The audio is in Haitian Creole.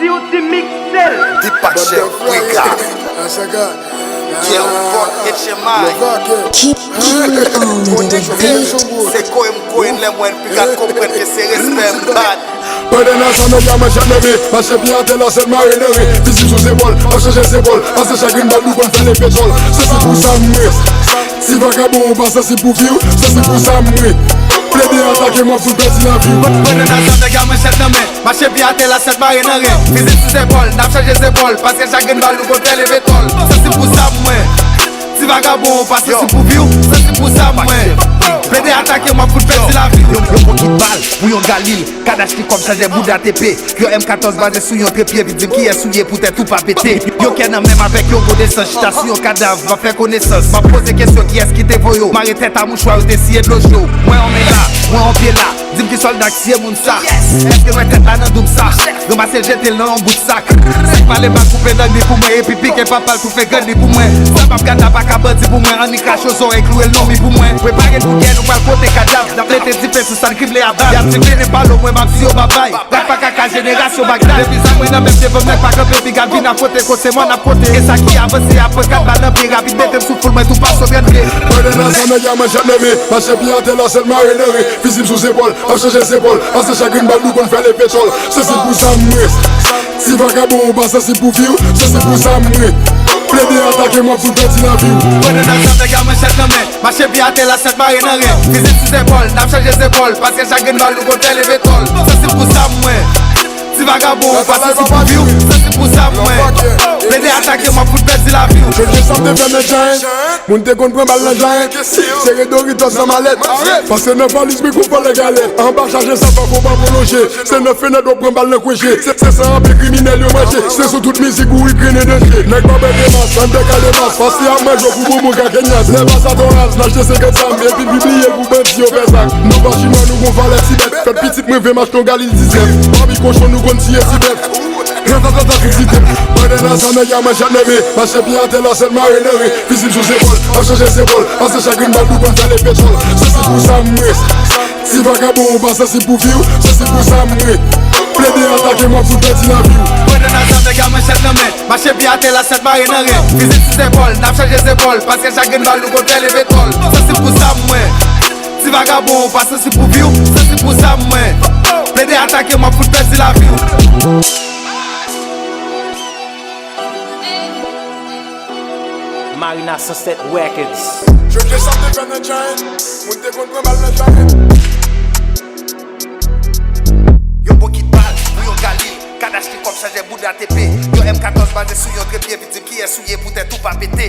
Si ou ti mixel Deepak Chef, Wika. Keep it on the beat. C'est quoi me les moins puis comprendre que c'est respect bad. Pwede nan sa nou yaman janemi Pache piyate la sel marineri Fisi sou zebol, ap chaje zebol Pase chagrin bal nou kon fè le petrol Se si pou sa mwe Si vagabon ou pa se si pou viw Se si pou sa mwe Ple de atake mwen foute peti la viw Pwede nan sa nou yaman janemi Pache piyate la sel marineri Fisi sou zebol, ap chaje zebol Pase chagrin bal nou kon fè le petrol Se si pou sa mwe Si vagabon ou pa se si pou viw Se si pou sa mwe Ple de atake mwen foute peti la viw Yo pokit bal, pou yon galil Kadash ki kom chaje bouda tepe Yo M14 base sou yon trepye Vidim ki est souye pou tè tout pa pete Yo ken nan mèm avèk yo godesans Chita sou yon kadav, va fè konesans Ma pose kesyon ki es ki te voyo Mare tèt a mouchwa ou te siye d'lojo Mwen on mè la, mwen on pied la Dim ki soldak siye moun sa Eske mwen tèt la nan doum sa Remase jetel nan an bout sak Sek pale bak pou fè dani pou mwen Epi pike papal pou fè gani pou mwen Sabab gata bak a bandi pou mwen An ni krasho zon eklouel nomi pou mwen Prepare pou gen ou pal kote kadav Da plete dipe sou san krible abad Yap ti vene palo mwen mam si yo babay Rak pa kaka generasyon bagdad Depi sa mwen nan mèm devon mèk pa kampe Bigan vin a kote kote mwen a kote E sa ki avanse apre kat balan pi Rapid metem sou full mwen tou pas so bien pi Pwede nan sa nou yaman janemi Pache piyate la sel marineri Fisi sou zebol, ap chaje zebol Pase chagrin bal nou kon fè le petrol Se si pou sa mwe Si vagabon ou pa se si pou viw Se si pou sa mwe Ple de atake mwen foute peti la viw Pwede nan sa nou yaman janemi Pache piyate la sel marineri Fisi sou zebol, ap chaje zebol Pase chagrin bal nou kon fè le petrol Se si pou sa mwe Si vagabon ou pa se si pou viw Se si pou sa mwe Ple de atake mwen foute peti la viw Je descends de faire mes giants Moun te kon pren bal nan giant Serre Doritos dans ma lettre Parce que neuf valise mi kou pa le galette En bas chargé ça pa pou pa prolonger C'est neuf fenêtre ou pren bal nan kweche C'est ça un peu criminel yo manche C'est sous toute musique ou y krene de jé Nek pa bebe mas, an dek ale mas Parce que a manj ou pou boumou ka kenyas Ne bas a ton ras, n'achete 50 sam Et puis bibliye pou benti yo pesak Nou ba chinois nou kon valet si bet Fèt pitit mwen ve mach ton galil 19 Babi kochon nou kon siye si bet Pwede nan sa nou yaman janemi Pache piyate la sel marineri Fisi sou zebol, ap chaje zebol Pase chagrin bal nou kon fè le petrol Se si pou sa mwe Si vagabon ou pa se si pou viw Se si pou sa mwe Ple de atake mwen foute peti la viw Pwede nan sa nou yaman janemi Pache piyate la sel marineri Fisi sou zebol, ap chaje zebol Pase chagrin bal nou kon fè le petrol Se si pou sa mwe Si vagabon ou pa se si pou viw Se si pou sa mwe Ple de atake mwen foute peti la viw Marina Sunset Records Je descends de faire mes giants Moun te kon pren bal nan giant Yo pokit bal, pou yon galil Kadash ki kom chaje bouda tepe Yo M14 base sou yon trepye Vidim ki est souye pou tè tout pa pete